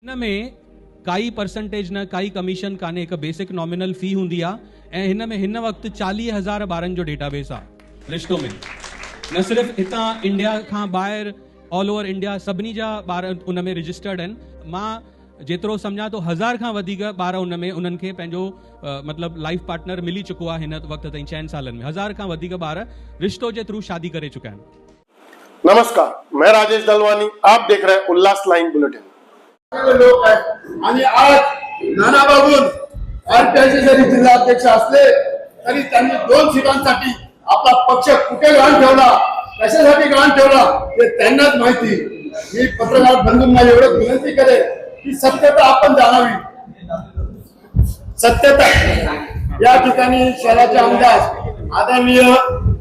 में काई परसेंटेज न काई कमीशन काने एक बेसिक नॉमिनल फी हुंदी आ ऐं हिन वक्त 40,000 ॿारनि जो डेटाबेस आ रिश्तो में न सिर्फ हितां इंडिया खां ॿाहिरि ऑल ओवर इंडिया सभिनी जा ॿार उन में रजिस्टर्ड आहिनि। मां जेतिरो सम्झां तो 1000 खां वधीक ॿार उन में उन्हनि खे पंहिंजो मतलब लाइफ पार्टनर मिली चुको आहे हिन वक्त ताईं 6 सालनि में 1000 खां वधीक ॿार रिश्तो के थ्रू शादी करे चुका आहिनि। नमस्कार, मैं राजेश दलवानी, आप देख रहे हैं उल्लास लाइन बुलेटिन। लोक आहेत आणि आज नाना बाबून आरपीआयचे जरी जिल्हा अध्यक्ष असले तरी त्यांनी 2 सीटांसाठी आपला पक्ष कुठे गहाण ठेवला, कशासाठी गहाण ठेवला ते त्यांनाच माहिती। मी पत्रकार बंधूंना एवढं विनंती करेन की सत्यता आपण जाणावी। सत्यता या ठिकाणी शहराचे आमदार आदरणीय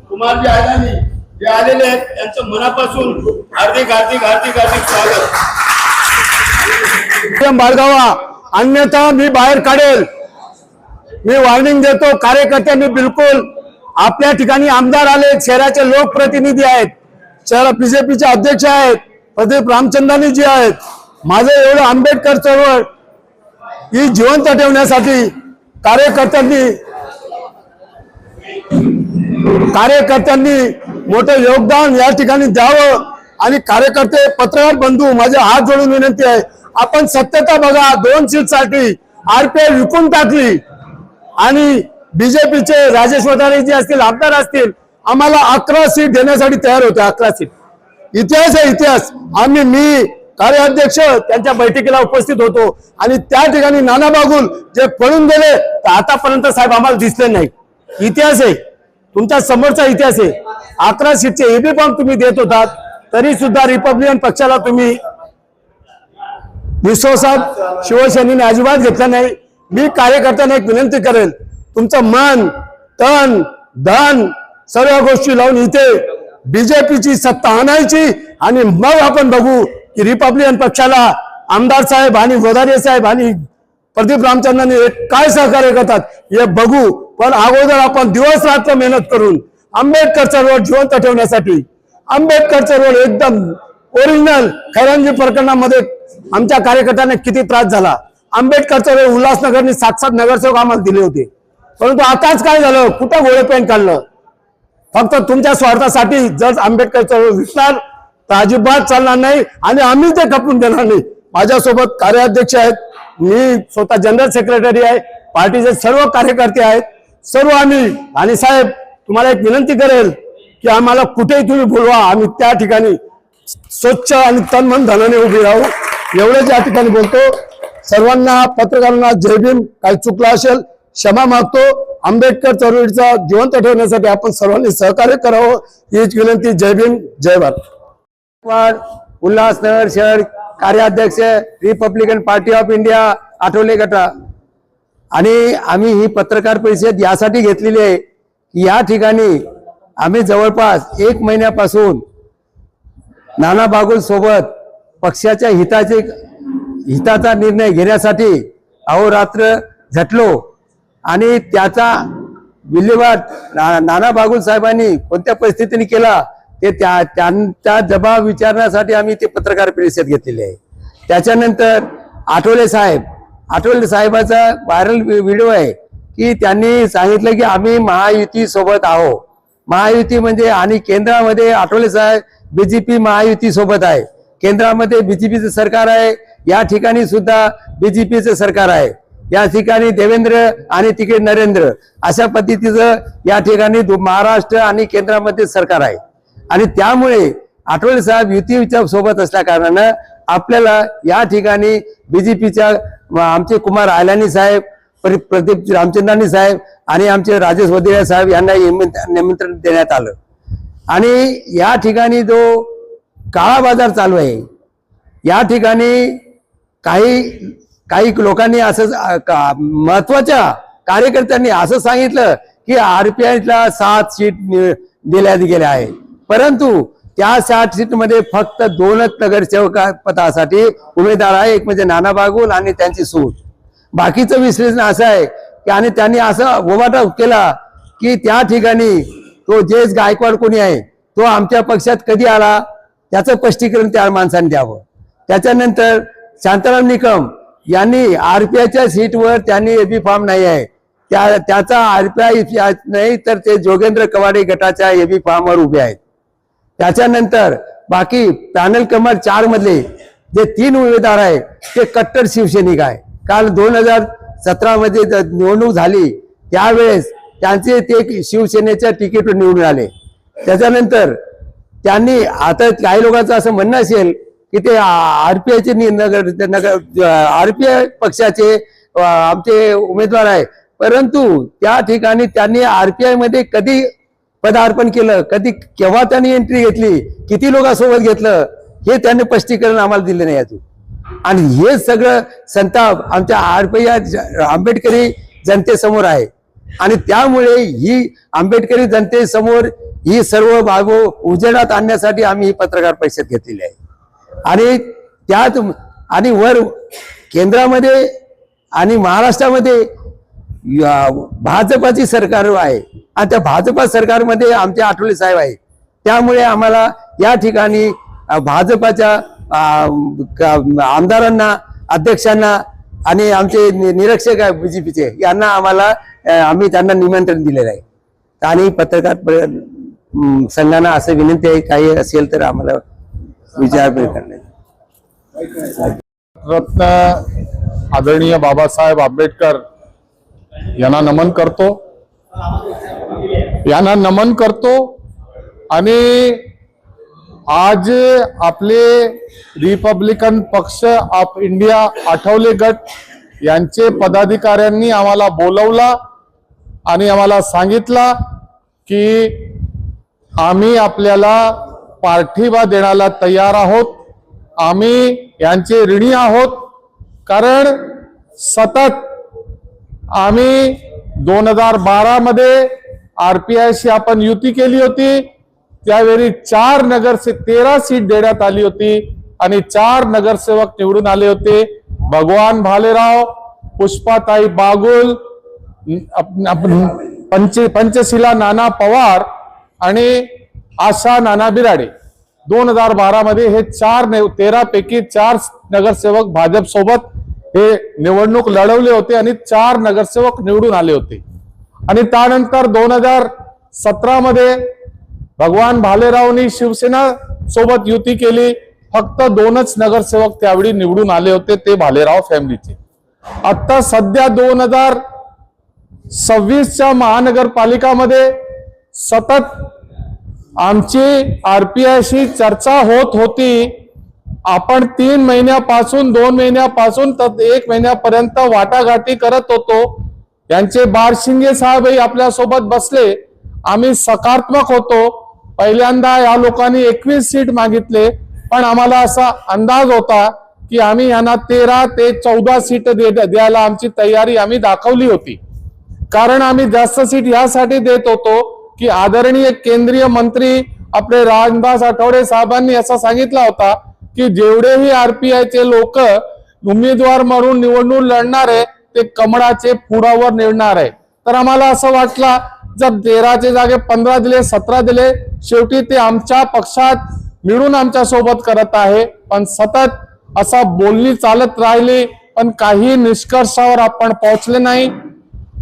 कुमारजी आयलानी जे आलेले आहेत त्यांचं मनापासून हार्दिक हार्दिक हार्दिक हार्दिक स्वागत। बाळगावा, अन्यथा मी बाहेर काढेल। मी वॉर्निंग देतो कार्यकर्त्यांनी, बिलकुल आपल्या ठिकाणी आमदार आले, शहराचे लोकप्रतिनिधी आहेत, शहर बीजेपीचे अध्यक्ष आहेत, प्रदीप रामचंद्रानी जी आहेत, माझं एवढं आंबेडकर चळवळ ही जिवंत ठेवण्यासाठी कार्यकर्त्यांनी मोठं योगदान या ठिकाणी द्यावं। आणि कार्यकर्ते, पत्रकार बंधू, माझे हात जोडून विनंती आहे, आपण सत्यता बघा। 2 सीटसाठी आरपीआय विकून टाकली आणि बीजेपीचे राजेश वधारे जे असतील, आमदार असतील, आम्हाला 11 सीट देण्यासाठी तयार होते। 11 सीट इतिहास आहे, इतिहास। मी कार्याध्यक्ष त्यांच्या बैठकीला उपस्थित होतो आणि त्या ठिकाणी नाना बागुल जे पळून गेले तर आतापर्यंत साहेब आम्हाला दिसले नाही। इतिहास आहे, तुमच्या समोरचा इतिहास आहे। 11 सीटचे एबी फॉर्म तुम्ही देत होतात, तरी सुद्धा रिपब्लिकन पक्षाला तुम्ही विश्वासात शिवसेनेने अजिबात घेतला नाही। मी कार्यकर्त्यांना एक विनंती करेल, तुमचं मन, तन, धन सर्व गोष्टी लावून इथे बीजेपीची सत्ता आणायची आणि मग आपण बघू की रिपब्लिकन पक्षाला आमदार साहेब आणि वधारे साहेब आणि प्रदीप रामचंद्रांनी काय सहकार्य करतात हे बघू। पण अगोदर आपण दिवस रात्र मेहनत करून आंबेडकर चळवळ जिवंत ठेवण्यासाठी, आंबेडकर चळवळ एकदम ओरिजिनल खैरांजी प्रकरणामध्ये आमच्या कार्यकर्त्यांना किती त्रास झाला। आंबेडकर चळवळ उल्हासनगरनी 7 नगरसेवक आम्हाला दिले होते, परंतु आताच काय झालं, कुठं गोळे पेन काढलं। फक्त तुमच्या स्वार्थासाठी जर आंबेडकर चळवळ विकणार तर अजिबात चालणार नाही आणि आम्ही ते खपून देणार नाही। माझ्यासोबत कार्याध्यक्ष आहेत, मी स्वतः जनरल सेक्रेटरी आहे, पार्टीचे सर्व कार्यकर्ते आहेत, सर्व आम्ही। आणि साहेब, तुम्हाला एक विनंती करेल की आम्हाला कुठेही तुम्ही बोलवा, आम्ही त्या ठिकाणी स्वच्छ आणि तन मन धनाने उभी राहू। एवढंच या ठिकाणी बोलतो। सर्वांना, पत्रकारांना जय भीम। काही चुकलं असेल क्षमा मागतो। आंबेडकर चळवळीचा जिवंत ठेवण्यासाठी आपण सर्वांनी सहकार्य करावं हीच विनंती। जय भीम, जय भारत। उल्हासनगर शहर कार्याध्यक्ष Republican party of India Athawale गटा, आणि आम्ही ही पत्रकार परिषद यासाठी घेतलेली आहे की या ठिकाणी आम्ही जवळपास 1 महिन्यापासून नाना बागुल सोबत पक्षाच्या हिताचा निर्णय घेण्यासाठी अहोरात्र झटलो आणि त्याचा विल्हेवाट नाना बागुल साहेबांनी कोणत्या परिस्थितीने केला ते त्यांचा जबाब विचारण्यासाठी आम्ही ते पत्रकार परिषद घेतलेली आहे। त्याच्यानंतर आठवले साहेबाचा व्हायरल व्हिडिओ आहे की त्यांनी सांगितलं की आम्ही महायुती सोबत आहोत। महायुती म्हणजे, आणि केंद्रामध्ये आठवले साहेब बीजेपी महायुती सोबत आहे, केंद्रामध्ये बीजेपीचं सरकार आहे, या ठिकाणी सुद्धा बीजेपीचं सरकार आहे। या ठिकाणी देवेंद्र आणि तिकडे नरेंद्र अशा पद्धतीचं या ठिकाणी महाराष्ट्र आणि केंद्रामध्ये सरकार आहे आणि त्यामुळे आठवले साहेब युतीच्या सोबत असल्या कारणानं आपल्याला या ठिकाणी बीजेपीच्या आमचे कुमार आयलानी साहेब, प्रदीप रामचंद्रानी साहेब आणि आमचे राजेश वधारे साहेब यांना निमंत्रण देण्यात आलं। आणि या ठिकाणी जो काळा बाजार चालू आहे, या ठिकाणी काही लोकांनी असं महत्वाच्या कार्यकर्त्यांनी असं सांगितलं की आरपीआयला 7 सीट दिल्या गेल्या आहेत, परंतु त्या 7 सीटमध्ये फक्त 2च नगरसेवक पदासाठी उमेदवार आहे, एक म्हणजे नाना बागुल आणि त्यांची सूट। बाकीचं विश्लेषण असं आहे की, आणि त्यांनी असं बोबाटा केला की त्या ठिकाणी तो जयेश गायकवाड कोणी आहे तो आमच्या पक्षात कधी आला त्याचं स्पष्टीकरण त्या माणसाने द्यावं। त्याच्यानंतर शांताराम निकम यांनी आरपीआयच्या सीटवर त्यांनी एबी फॉर्म नाही आहे, त्याचा आरपीआय नाही तर ते जोगेंद्र कवाडे गटाच्या एबी फॉर्मवर उभे आहेत. त्याच्यानंतर बाकी पॅनल क्रमांक 4 मधले जे 3 उमेदवार आहे ते कट्टर शिवसैनिक आहे. काल 2017 मध्ये निवडणूक झाली त्यावेळेस त्यांचे ते शिवसेनेच्या तिकीटवर निवडून आले. त्याच्यानंतर त्यांनी आता काही लोकांचं असं म्हणणं असेल की ते आरपीआयचे आरपीआय पक्षाचे आमचे उमेदवार आहे, परंतु त्या ठिकाणी त्यांनी आरपीआय मध्ये कधी पदार्पण केलं, कधी केव्हा त्यांनी एंट्री घेतली, किती लोकांसोबत घेतलं, हे त्यांनी स्पष्टीकरण आम्हाला दिले नाही अजून. आणि हे सगळं संताप आमच्या आरपीआय आंबेडकरी जनतेसमोर आहे. आणि त्यामुळे ही आंबेडकरी जनतेसमोर ही सर्व बाबू उजेडात आणण्यासाठी आम्ही ही पत्रकार परिषद घेतलेली आहे. आणि त्यात आणि वर केंद्रामध्ये आणि महाराष्ट्रामध्ये भाजपाची सरकार आहे आणि त्या भाजपा सरकारमध्ये आमचे आठवले साहेब आहे. त्यामुळे आम्हाला या ठिकाणी भाजपाच्या आमदारांना, अध्यक्षांना आणि आमचे निरीक्षक आहे बीजेपीचे यांना आम्ही त्यांना निमंत्रण दिलेलं आहे. आणि पत्रकार संघांना असं विनंती आहे, काही असेल तर आम्हाला विचार करण्यात. रत्न आदरणीय बाबासाहेब आंबेडकर यांना नमन करतो आणि आज आपले रिपब्लिकन पक्ष ऑफ इंडिया आठवले गट यांचे पदाधिकाऱ्यांनी आम्हाला बोलवला आणि आम्हाला सांगितलं की आम्ही आपल्याला पाठिंबा देण्याला तयार आहोत, आम्ही यांचे ऋणी आहोत. कारण सतत आम्ही 2012 मध्ये आरपीआयशी आपण युती केली होती, त्यावेळी 4 नगरसेवक 13 सीट देण्यात आली होती आणि 4 नगरसेवक निवडून आले होते. भगवान भालेराव, पुष्पाताई बागुल, पंचशिला नाना पवार आणि आशा नाना बिराडे. 2012 मध्ये हे 13 पैकी 4 नगरसेवक भाजप सोबत हे निवडणूक लढवले होते आणि 4 नगरसेवक निवडून आले होते. आणि त्यानंतर 2017 मध्ये भगवान भालेरावनी शिवसेना सोबत युती केली, फक्त 2च नगरसेवक त्यावेळी निवडून आले होते, ते भालेराव फॅमिलीचे. आता सध्या 2026च्या महानगरपालिकामध्ये सतत आमची आरपीआयशी चर्चा होत होती. आपण 3 महिन्यापासून 2 महिन्यापासून तर 1 महिन्यापर्यंत वाटाघाटी करत होतो. यांचे बारशिंगे साहेबही आपल्या सोबत बसले. आम्ही सकारात्मक होतो. पहिल्यांदा या लोकांनी 21 सीट मागितले, पण आम्हाला असा अंदाज होता की आम्ही यांना 13 ते 14 सीट द्यायला आमची तयारी आम्ही दाखवली होती. कारण आम्ही जास्त सीट यासाठी देत होतो की आदरणीय केंद्रीय मंत्री आपले रामदास आठवले साहेबांनी असं सांगितलं होता की जेवढेही आरपीआयचे लोक उमेदवार म्हणून निवडणूक लढणार आहे ते कमळाचे फुडावर निवडणार आहे. तर आम्हाला असं वाटलं जर 13चे जागे 15 दिले, 17 दिले, शेवटी ते आमच्या पक्षात मिळून आमच्या सोबत करत आहे. पण सतत असा बोलणी चालत राहिली, पण काही निष्कर्षावर आपण पोहोचले नाही.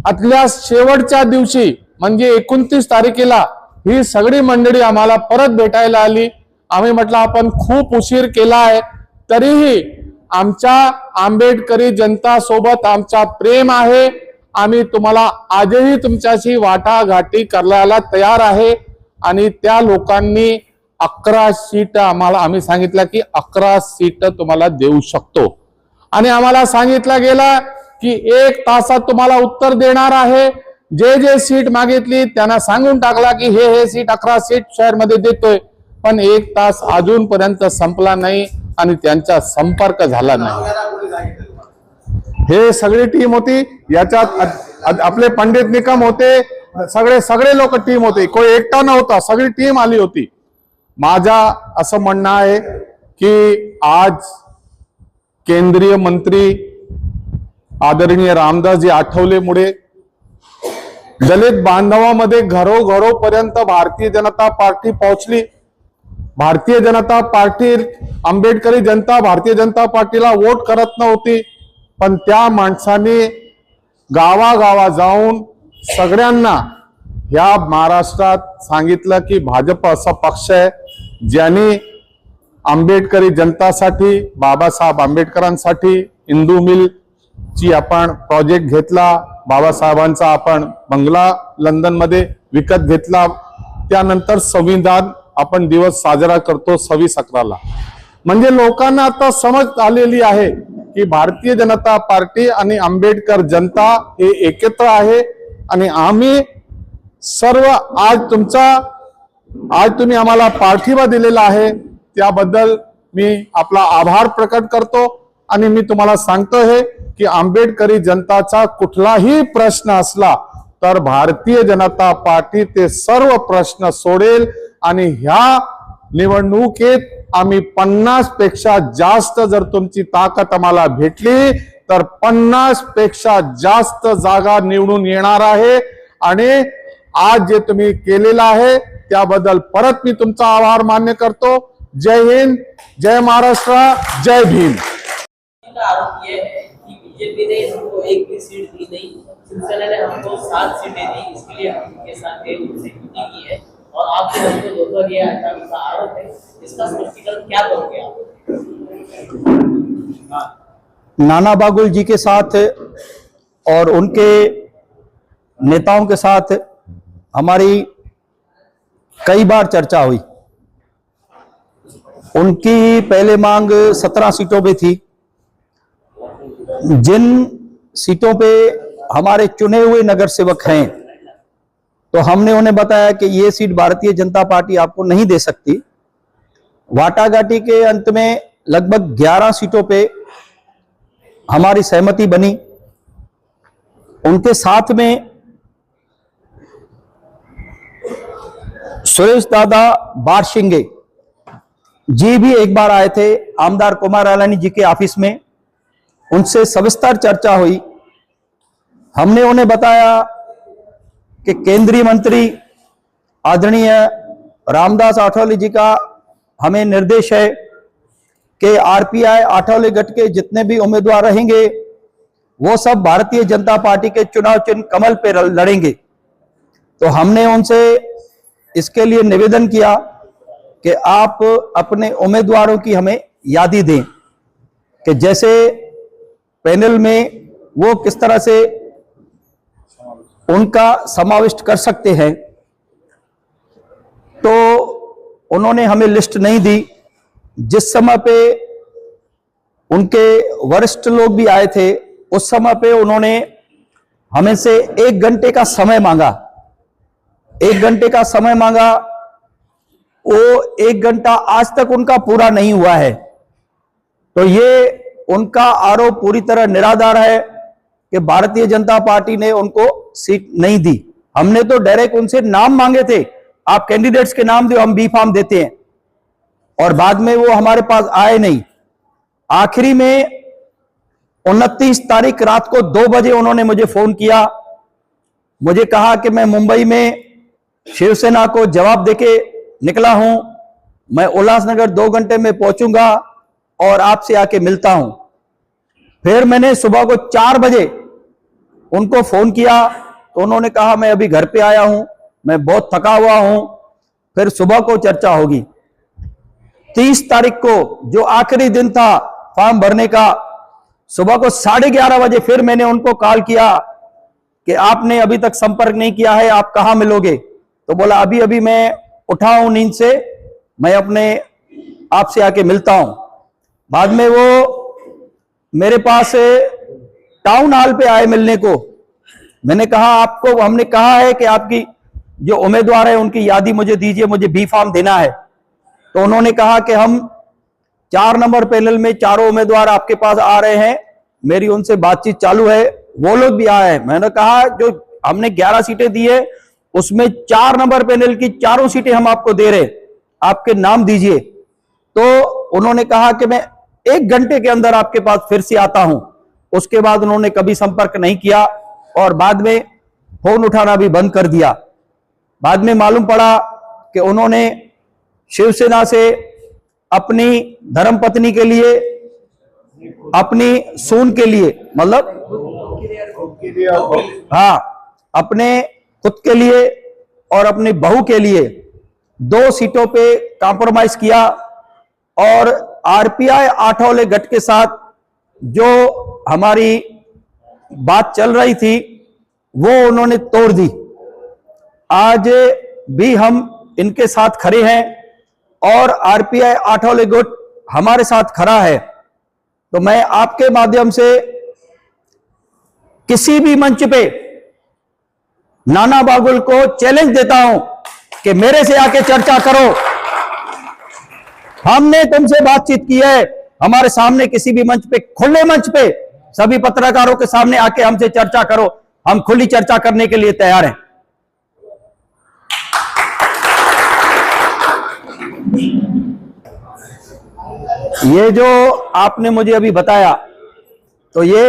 आतल्या शेवटच्या दिवशी म्हणजे 29 तारखेला ही सगळी मंडळी आम्हाला परत भेटायला आली. आम्ही म्हटलं आपण खूप उशीर केला आहे, तरीही आमच्या आंबेडकरी जनता सोबत आमचा प्रेम आहे. आम्ही तुम्हाला आजही तुमच्याशी वाटाघाटी करायला तयार आहे. आणि त्या लोकांनी 11 सीट आम्ही सांगितलं की 11 सीट तुम्हाला देऊ शकतो. आणि आम्हाला सांगितलं गेलं की 1 तासात तुम्हाला उत्तर देणार आहे. जे सीट मागितली त्यांना सांगून टाकला की हे सीट 11 सीट शहरमध्ये देतोय. पण 1 तास अजूनपर्यंत संपला नाही आणि त्यांचा संपर्क झाला नाही. हे सगळी टीम होती. याच्यात आपले पंडित निकम होते, सगळे लोक टीम होते, कोणी एकटा नव्हता, सगळी टीम आली होती. माझा असं म्हणणं आहे की आज केंद्रीय मंत्री आदरणीय रामदासजी आठवलेमुळे दलित बांधवांमध्ये घरोघरोपर्यंत भारतीय जनता पार्टी पोहोचली. भारतीय जनता पार्टी, आंबेडकरी जनता भारतीय जनता पार्टीला वोट करत नव्हती, पण त्या माणसाने गावागावा जाऊन सगळ्यांना या महाराष्ट्रात सांगितलं की भाजप असा पक्ष आहे ज्यांनी आंबेडकरी जनतासाठी, बाबासाहेब आंबेडकरांसाठी इंदू मिल ची आपण प्रोजेक्ट घेतला, बाबासाहेबांचा आपण बंगला लंडन मध्ये विकत घेतला, त्यानंतर संविधान आपण दिवस साजरा करतो 26/11ला. म्हणजे लोकांना आता समज आलेली आहे की भारतीय जनता पार्टी आणि आंबेडकर जनता हे एकत्र आहे आणि आम्ही सर्व आज तुम्ही आम्हाला पाठिंबा दिलेला आहे त्याबद्दल मी आपला आभार प्रकट करतो. आणि मी तुम्हाला सांगतो हे की आंबेडकरी जनताचा कुठलाही प्रश्न असला तर भारतीय जनता पार्टी ते सर्व प्रश्न सोडेल आणि ह्या निवडणुकीत आम्ही 50 पेक्षा जास्त, जर तुमची ताकद आम्हाला भेटली तर 50 पेक्षा जास्त जागा निवडून येणार आहे. आणि आज जे तुम्ही केलेलं आहे त्याबद्दल परत मी तुमचा आभार मान्य करतो. जय हिंद, जय महाराष्ट्र, जय भीम. आरोप ये है कि बीजेपी ने हमको एक भी सीट दी नहीं, शिवसेना ने हमको 7 सीटें दी, इसके लिए हम उनके साथ मीटिंग की है और आपने हमको धोखा दिया है, ऐसा आरोप है. इसका स्पष्टीकरण क्या करोगे आप? नाना बागुल जी के साथ और उनके नेताओं के साथ हमारी कई बार चर्चा हुई. उनकी पहले मांग 17 सीटों पे थी. जिन सीटों पे हमारे चुने हुए नगर सेवक हैं तो हमने उन्हें बताया कि ये सीट भारतीय जनता पार्टी आपको नहीं दे सकती. वाटाघाटी के अंत में लगभग 11 सीटों पे हमारी सहमति बनी. उनके साथ में सुरेश दादा बारशिंगे जी भी एक बार आए थे आमदार कुमार आलानी जी के ऑफिस में. उनसे सविस्तर चर्चा हुई. हमने उन्हें बताया कि केंद्रीय मंत्री आदरणीय रामदास आठवले जी का हमें निर्देश है कि आरपीआई आठवले गठ के जितने भी उम्मीदवार रहेंगे वो सब भारतीय जनता पार्टी के चुनाव चिन्ह कमल पे लड़ेंगे. तो हमने उनसे इसके लिए निवेदन किया कि आप अपने उम्मीदवारों की हमें यादी दें कि जैसे पैनल में वो किस तरह से उनका समाविष्ट कर सकते हैं. तो उन्होंने हमें लिस्ट नहीं दी. जिस समय पे उनके वरिष्ठ लोग भी आए थे उस समय पे उन्होंने हमें से 1 घंटे का समय मांगा. 1 घंटे का समय मांगा. वो 1 घंटा आज तक उनका पूरा नहीं हुआ है. तो ये उनका आरोप पूरी तरह निराधार है कि भारतीय जनता पार्टी ने उनको सीट नहीं दी. हमने तो डायरेक्ट उनसे नाम मांगे थे, आप कैंडिडेट्स के नाम दो, हम बी फॉर्म देते हैं. और बाद में वो हमारे पास आए नहीं. आखिरी में 29 तारीख रात को 2 बजे उन्होंने मुझे फोन किया. मुझे कहा कि मैं मुंबई में शिवसेना को जवाब देके निकला हूं, मैं उल्लासनगर 2 घंटे में पहुंचूंगा और आपसे आके मिलता हूं. फिर मैंने सुबह को 4 बजे उनको फोन किया तो उन्होंने कहा मैं अभी घर पे आया हूं, मैं बहुत थका हुआ हूं, फिर सुबह को चर्चा होगी. 30 तारीख को जो आखिरी दिन था फॉर्म भरने का, सुबह को 11:30 बजे फिर मैंने उनको कॉल किया कि आपने अभी तक संपर्क नहीं किया है, आप कहां मिलोगे. तो बोला अभी अभी मैं उठा हूं नींद से, मैं अपने आपसे आके मिलता हूं. बाद में वो मेरे पास टाउन हॉल पे आए मिलने को. मैंने कहा आपको, हमने कहा है कि आपकी जो उम्मीदवार है उनकी यादी मुझे दीजिए, मुझे बी फॉर्म देना है. तो उन्होंने कहा कि हम 4 नंबर पैनल में चारों उम्मीदवार आपके पास आ रहे हैं, मेरी उनसे बातचीत चालू है, वो लोग भी आए हैं. मैंने कहा जो हमने 11 सीटें दी है उसमें 4 नंबर पैनल की चारों सीटें हम आपको दे रहे, आपके नाम दीजिए. तो उन्होंने कहा कि मैं 1 घंटे के अंदर आपके पास फिर से आता हूं. उसके बाद उन्होंने कभी संपर्क नहीं किया और बाद में फोन उठाना भी बंद कर दिया. बाद में मालूम पड़ा कि उन्होंने शिवसेना से अपनी धर्मपत्नी के लिए, अपनी सून के लिए, मतलब हाँ, अपने खुद के लिए और अपनी बहू के लिए 2 सीटों पे कॉम्प्रोमाइज किया और आरपीआई आठवले गठ के साथ जो हमारी बात चल रही थी वो उन्होंने तोड़ दी। आज भी हम इनके साथ खड़े हैं और आरपीआई आठवले गुट हमारे साथ खड़ा है। तो मैं आपके माध्यम से किसी भी मंच पे नाना बाबुल को चैलेंज देता हूं कि मेरे से आके चर्चा करो। हमने तुमसे बातचीत की है, हमारे सामने किसी भी मंच पे, खुले मंच पे सभी पत्रकारों के सामने आके हमसे चर्चा करो, हम खुली चर्चा करने के लिए तैयार हैं। ये जो आपने मुझे अभी बताया तो ये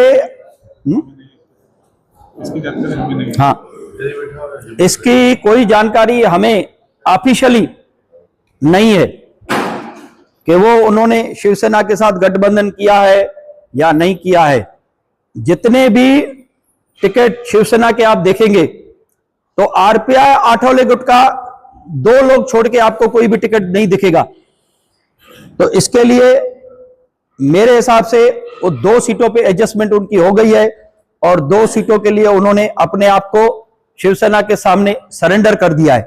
हाँ, इसकी कोई जानकारी हमें ऑफिशियली नहीं है कि वो उन्होंने शिवसेना के साथ गठबंधन किया है या नहीं किया है। जितने भी टिकट शिवसेना के आप देखेंगे तो आरपीआई आठवले गुट का 2 लोग छोड़ के आपको कोई भी टिकट नहीं दिखेगा। तो इसके लिए मेरे हिसाब से वो 2 सीटों पे एडजस्टमेंट उनकी हो गई है और 2 सीटों के लिए उन्होंने अपने आप को शिवसेना के सामने सरेंडर कर दिया है।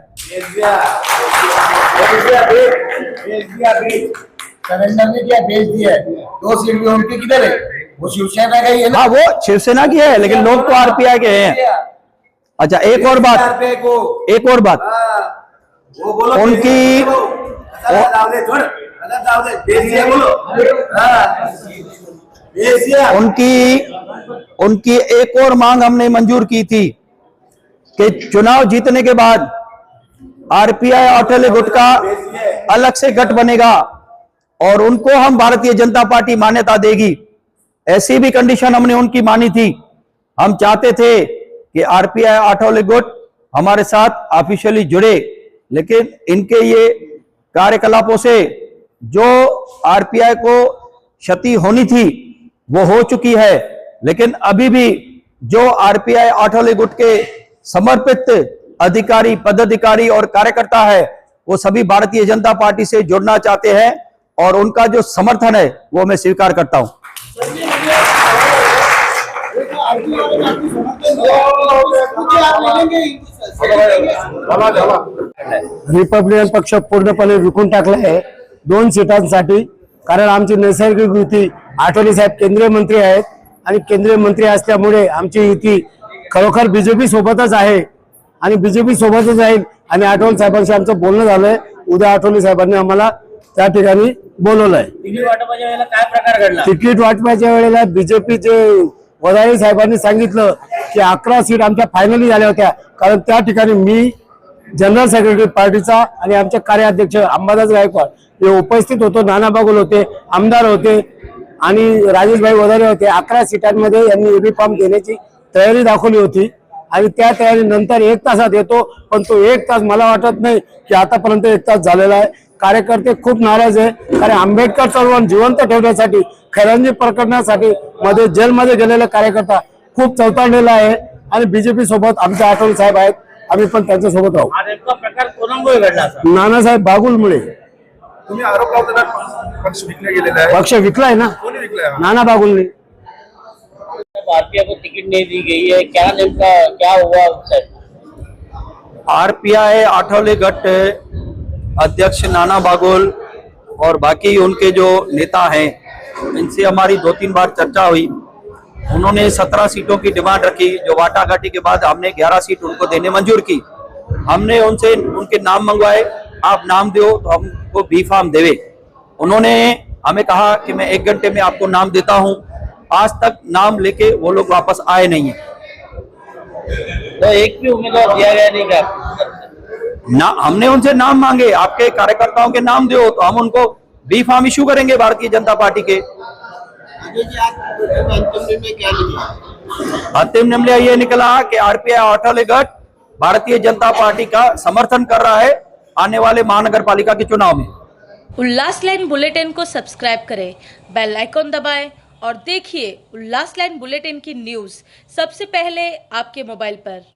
सरेंडर नहीं किया, भेज दिया है। 2 सीट भी उनकी किधर है? वो शिवसेना का ही है ना? हाँ, वो शिवसेना की है लेकिन लोग तो आरपीआई के हैं। अच्छा, एक और बात वो बोलो उनकी उनकी एक और मांग हमने मंजूर की थी कि चुनाव जीतने के बाद आरपीआई आठवले गुट का अलग से गठ बनेगा और उनको हम भारतीय जनता पार्टी मान्यता देगी। ऐसी भी कंडीशन हमने उनकी मानी थी। हम चाहते थे कि आरपीआई आठवले गुट हमारे साथ ऑफिशियली जुड़े, लेकिन इनके ये कार्यकलापों से जो आरपीआई को क्षति होनी थी वो हो चुकी है। लेकिन अभी भी जो आरपीआई आठवले गुट के समर्पित अधिकारी, पदाधिकारी और कार्यकर्ता है वो सभी भारतीय जनता पार्टी से जुड़ना चाहते हैं और उनका जो समर्थन है वो मैं स्वीकार करता हूं। रिपब्लिकन पक्ष पूर्णपणे विकून टाकला आहे 2 सीटांसाठी। कारण आमची नैसर्गिक युती आठवले साहेब केंद्रीय मंत्री आहेत आणि केंद्रीय मंत्री असल्यामुळे आमची युती खरोखर बीजेपी सोबतच आहे आणि बीजेपी सोबतच राहील। आणि आठवले साहेबांशी आमचं बोलणं झालंय, उद्या आठवले साहेबांनी आम्हाला त्या ठिकाणी बोलवलंय। तिकीट वाटपाच्या वेळेला बीजेपीचे वदाळे साहेबांनी सांगितलं की 11 सीट आमच्या फायनली झाल्या होत्या, कारण त्या ठिकाणी मी जनरल सेक्रेटरी पार्टीचा आणि आमचे कार्याध्यक्ष अंबादास गायकवाड हे उपस्थित होतो, नाना बागुल होते, आमदार होते आणि राजेशभाई वदाळे होते। 11 सीटांमध्ये यांनी एबी फॉर्म देण्याची तयारी दाखवली होती आणि त्या तयारीनंतर 1 तासात येतो, पण तो 1 तास मला वाटत नाही की आतापर्यंत 1 तास झालेला आहे। कार्यकर्ते खूप नाराज आहे, कारण आंबेडकर चळवळ जिवंत ठेवण्यासाठी, खैरांजी प्रकरणासाठी मध्ये जेलमध्ये गेलेला कार्यकर्ता खूप चौताळलेला आहे आणि बीजेपी सोबत आमचे आठवले साहेब आहेत, आम्ही पण त्यांच्या सोबत राहू। प्रकार कोणामुळे घडला? नानासाहेब बागुलमुळे। तुम्ही आरोप लावता पक्ष विकला गेलेला आहे, पक्ष विकलाय ना, कोणी विकलाय? नाना बागुलने। आरपीआई को टिकट नहीं दी गई है, क्या हुआ सर? आरपीआई आठवले गठ अध्यक्ष नाना बागुल और बाकी उनके जो नेता हैं इनसे हमारी 2-3 बार चर्चा हुई। उन्होंने 17 सीटों की डिमांड रखी, जो वाटाघाटी के बाद हमने 11 सीट उनको देने मंजूर की। हमने उनसे उनके नाम मंगवाए, आप नाम दो तो हमको बी फॉर्म देवे। उन्होंने हमें कहा कि मैं 1 घंटे में आपको नाम देता हूं। आज तक नाम लेके वो लोग वापस आए नहीं है। तो एक भी उम्मीदवार दिया गया नहीं क्या? ना, हमने उनसे नाम मांगे, आपके कार्यकर्ताओं के नाम दो तो हम उनको बी फॉर्म इशू करेंगे भारतीय जनता पार्टी के। अंतिम निर्णय ये निकला कि आरपीआई आठवले गठ भारतीय जनता पार्टी का समर्थन कर रहा है। आने वाले महानगर पालिका के चुनाव में। उल्लास लाइन बुलेटिन को सब्सक्राइब करें, बेल आइकॉन दबाएं और देखिए उल्लास लाइन बुलेटिन की न्यूज़ सबसे पहले आपके मोबाइल पर।